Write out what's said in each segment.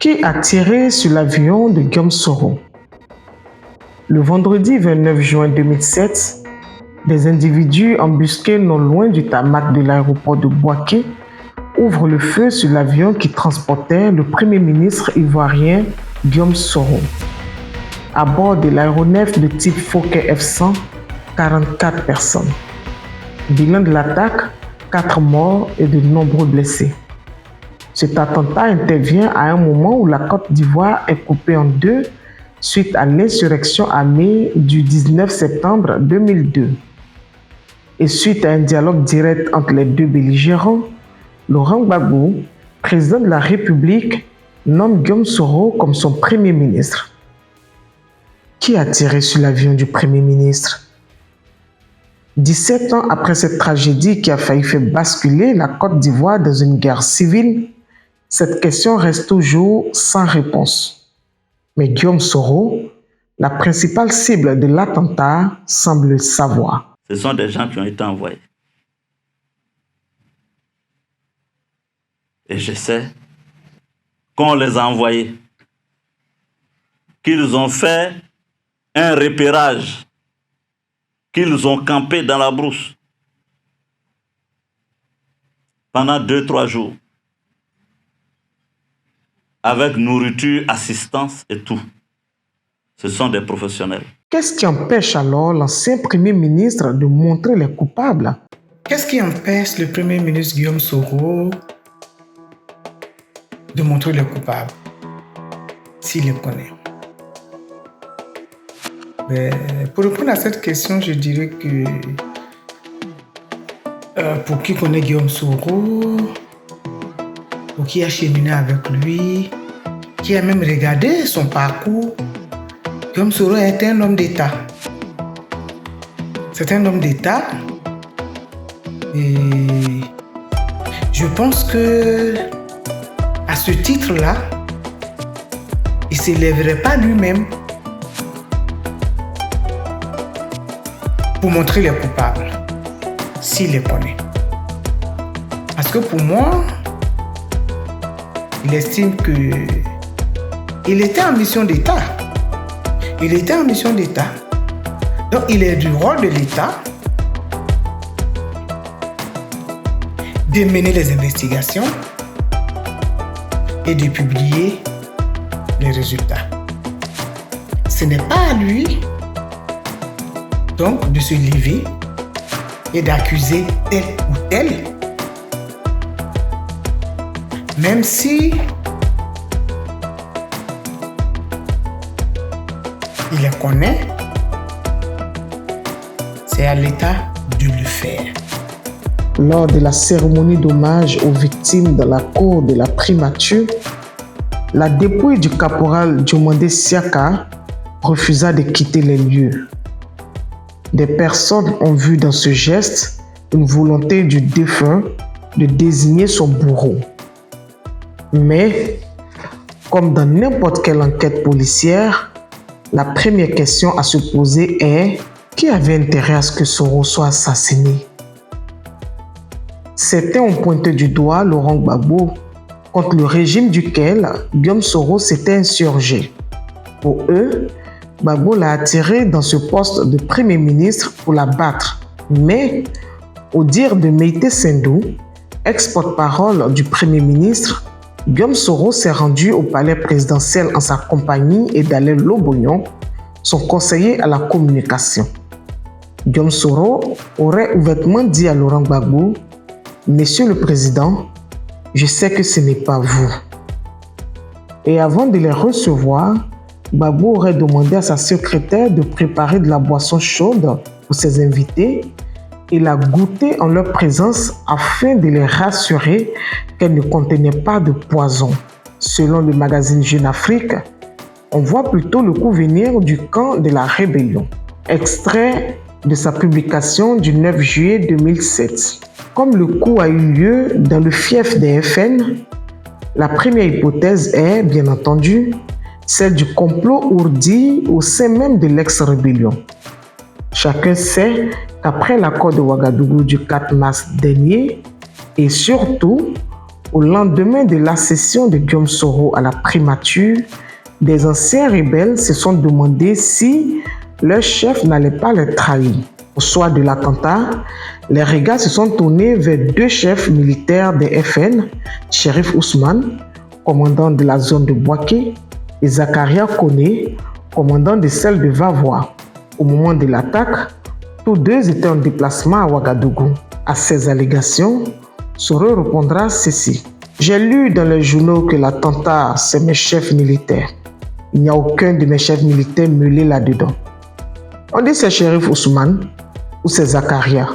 Qui a tiré sur l'avion de Guillaume Soro? Le vendredi 29 juin 2007, des individus embusqués non loin du tarmac de l'aéroport de Bouaké ouvrent le feu sur l'avion qui transportait le Premier ministre ivoirien Guillaume Soro. À bord de l'aéronef de type Fokker F-100, 44 personnes. Bilan de l'attaque, 4 morts et de nombreux blessés. Cet attentat intervient à un moment où la Côte d'Ivoire est coupée en deux suite à l'insurrection armée du 19 septembre 2002. Et suite à un dialogue direct entre les deux belligérants, Laurent Gbagbo, président de la République, nomme Guillaume Soro comme son Premier ministre. Qui a tiré sur l'avion du Premier ministre? 17 ans après cette tragédie qui a failli faire basculer la Côte d'Ivoire dans une guerre civile, cette question reste toujours sans réponse. Mais Guillaume Soro, la principale cible de l'attentat, semble le savoir. Ce sont des gens qui ont été envoyés. Et je sais qu'on les a envoyés, qu'ils ont fait un repérage, qu'ils ont campé dans la brousse pendant 2-3 jours, avec nourriture, assistance et tout. Ce sont des professionnels. Qu'est-ce qui empêche alors l'ancien Premier ministre de montrer les coupables? Qu'est-ce qui empêche le Premier ministre Guillaume Soro de montrer les coupables, s'il les connaît? Pour répondre à cette question, je dirais que pour qui connaît Guillaume Soro, pour qui a cheminé avec lui, qui a même regardé son parcours, Guillaume Soro est un homme d'État. C'est un homme d'État et je pense que à ce titre-là, il ne s'élèverait pas lui-même pour montrer les coupables, s'il les connaît. Parce que pour moi, il estime qu'il était en mission d'État. Il était en mission d'État. Donc il est du rôle de l'État de mener les investigations et de publier les résultats. Ce n'est pas à lui donc de se lever et d'accuser tel ou tel, même si il les connaît, c'est à l'État de le faire. Lors de la cérémonie d'hommage aux victimes dans la cour de la primature, la dépouille du caporal Diomandé Siaka refusa de quitter les lieux. Des personnes ont vu dans ce geste une volonté du défunt de désigner son bourreau. Mais, comme dans n'importe quelle enquête policière, la première question à se poser est: qui avait intérêt à ce que Soro soit assassiné? Certains ont pointé du doigt Laurent Gbagbo, contre le régime duquel Guillaume Soro s'était insurgé. Pour eux, Gbagbo l'a attiré dans ce poste de Premier ministre pour l'abattre. Mais, au dire de Meïté Sendou, ex-porte-parole du Premier ministre, Guillaume Soro s'est rendu au palais présidentiel en sa compagnie et d'Alain Lobognon, son conseiller à la communication. Guillaume Soro aurait ouvertement dit à Laurent Gbagbo: « Monsieur le Président, je sais que ce n'est pas vous. » Et avant de les recevoir, Gbagbo aurait demandé à sa secrétaire de préparer de la boisson chaude pour ses invités et la goûter en leur présence afin de les rassurer qu'elle ne contenait pas de poison. Selon le magazine Jeune Afrique, on voit plutôt le coup venir du camp de la rébellion. Extrait de sa publication du 9 juillet 2007. Comme le coup a eu lieu dans le fief des FN, la première hypothèse est, bien entendu, celle du complot ourdi au sein même de l'ex-rébellion. Chacun sait qu'après l'accord de Ouagadougou du 4 mars dernier, et surtout Au lendemain de l'accession de Guillaume Soro à la primature, des anciens rebelles se sont demandé si leur chef n'allait pas les trahir. Au soir de l'attentat, les regards se sont tournés vers deux chefs militaires des FN, Shérif Ousmane, commandant de la zone de Bouaké, et Zakaria Koné, commandant de celle de Vavois. Au moment de l'attaque, tous deux étaient en déplacement à Ouagadougou. À ces allégations, Soro répondra ceci. J'ai lu dans les journaux que l'attentat, c'est mes chefs militaires. Il n'y a aucun de mes chefs militaires mêlé là-dedans. On dit c'est Shérif Ousmane ou c'est Zakaria.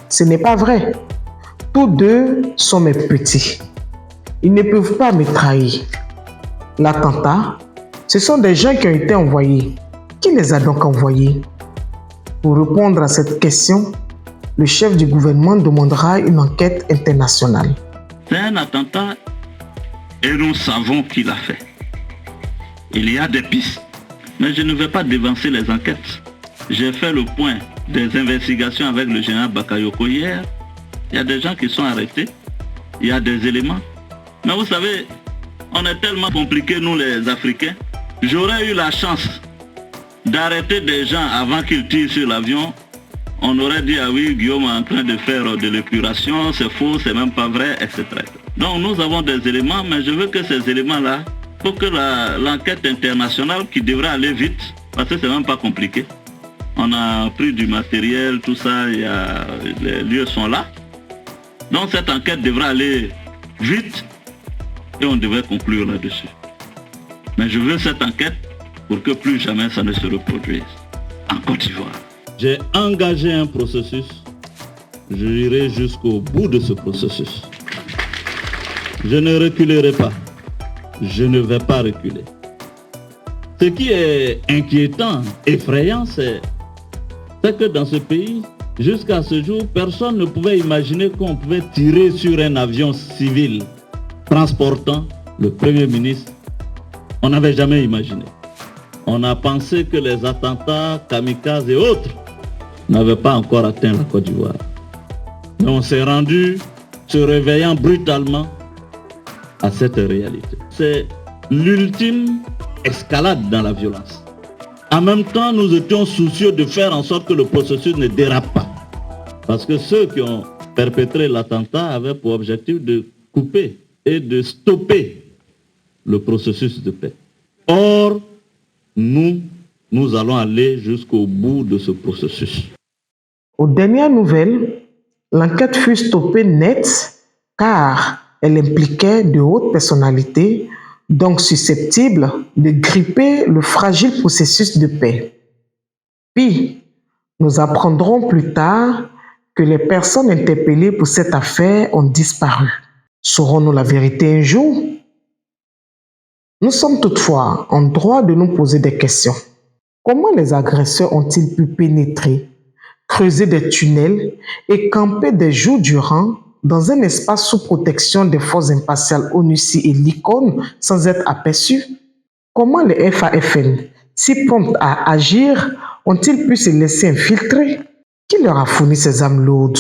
Ce n'est pas vrai. Tous deux sont mes petits. Ils ne peuvent pas me trahir. L'attentat, ce sont des gens qui ont été envoyés. Qui les a donc envoyés? Pour répondre à cette question, le chef du gouvernement demandera une enquête internationale. C'est un attentat et nous savons qui l'a fait. Il y a des pistes, mais je ne vais pas dévancer les enquêtes. J'ai fait le point des investigations avec le général Bakayoko hier. Il y a des gens qui sont arrêtés, il y a des éléments. Mais vous savez, on est tellement compliqués nous les Africains. J'aurais eu la chance d'arrêter des gens avant qu'ils tirent sur l'avion. On aurait dit, ah oui, Guillaume est en train de faire de l'épuration, c'est faux, c'est même pas vrai, etc. Donc nous avons des éléments, mais je veux que ces éléments-là, il faut que l'enquête internationale qui devrait aller vite, parce que c'est même pas compliqué. On a pris du matériel, tout ça, les lieux sont là. Donc cette enquête devrait aller vite et on devrait conclure là-dessus. Mais je veux cette enquête pour que plus jamais ça ne se reproduise en Côte d'Ivoire. J'ai engagé un processus, je irai jusqu'au bout de ce processus. Je ne reculerai pas, je ne vais pas reculer. Ce qui est inquiétant, effrayant, c'est que dans ce pays, jusqu'à ce jour, personne ne pouvait imaginer qu'on pouvait tirer sur un avion civil transportant le Premier ministre. On n'avait jamais imaginé. On a pensé que les attentats, kamikazes et autres n'avaient pas encore atteint la Côte d'Ivoire. Mais on s'est rendu, se réveillant brutalement à cette réalité. C'est l'ultime escalade dans la violence. En même temps, nous étions soucieux de faire en sorte que le processus ne dérape pas. Parce que ceux qui ont perpétré l'attentat avaient pour objectif de couper et de stopper le processus de paix. Or, nous allons aller jusqu'au bout de ce processus. Aux dernières nouvelles, l'enquête fut stoppée net car elle impliquait de hautes personnalités, donc susceptibles de gripper le fragile processus de paix. Puis, nous apprendrons plus tard que les personnes interpellées pour cette affaire ont disparu. Saurons-nous la vérité un jour? Nous sommes toutefois en droit de nous poser des questions. Comment les agresseurs ont-ils pu pénétrer, creuser des tunnels et camper des jours durant dans un espace sous protection des forces impartiales ONUCI et l'ICON sans être aperçus? Comment les FAFN, si promptes à agir, ont-ils pu se laisser infiltrer? Qui leur a fourni ces armes lourdes?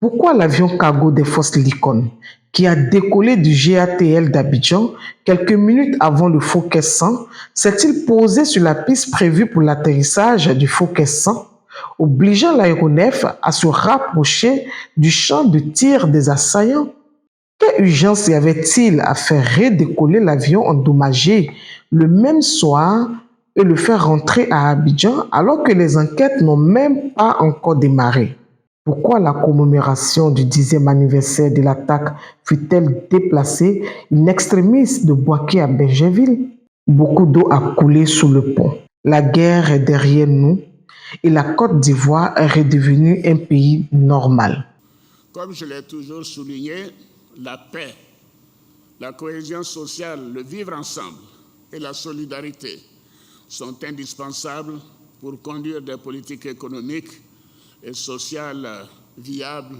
Pourquoi l'avion cargo des forces LICON, qui a décollé du GATL d'Abidjan quelques minutes avant le Fokker 100, s'est-il posé sur la piste prévue pour l'atterrissage du Fokker 100, obligeant l'aéronef à se rapprocher du champ de tir des assaillants? Quelle urgence y avait-il à faire redécoller l'avion endommagé le même soir et le faire rentrer à Abidjan alors que les enquêtes n'ont même pas encore démarré? Pourquoi la commémoration du 10e anniversaire de l'attaque fut-elle déplacée in extremis de Bouaké à Bergerville? Beaucoup d'eau a coulé sous le pont. La guerre est derrière nous et la Côte d'Ivoire est redevenue un pays normal. Comme je l'ai toujours souligné, la paix, la cohésion sociale, le vivre ensemble et la solidarité sont indispensables pour conduire des politiques économiques et sociales viables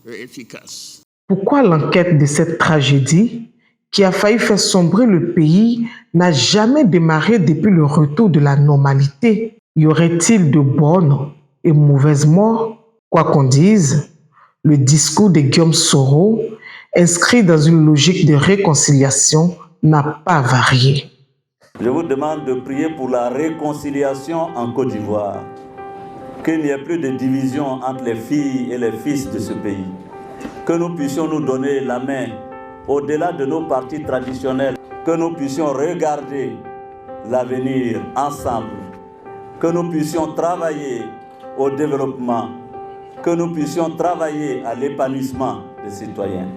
et efficaces. Pourquoi l'enquête de cette tragédie, qui a failli faire sombrer le pays, n'a jamais démarré depuis le retour de la normalité? Y aurait-il de bonnes et mauvaises morts? Quoi qu'on dise, le discours de Guillaume Soro inscrit dans une logique de réconciliation, n'a pas varié. Je vous demande de prier pour la réconciliation en Côte d'Ivoire. Qu'il n'y ait plus de division entre les filles et les fils de ce pays. Que nous puissions nous donner la main au-delà de nos partis traditionnels. Que nous puissions regarder l'avenir ensemble. Que nous puissions travailler au développement. Que nous puissions travailler à l'épanouissement des citoyens.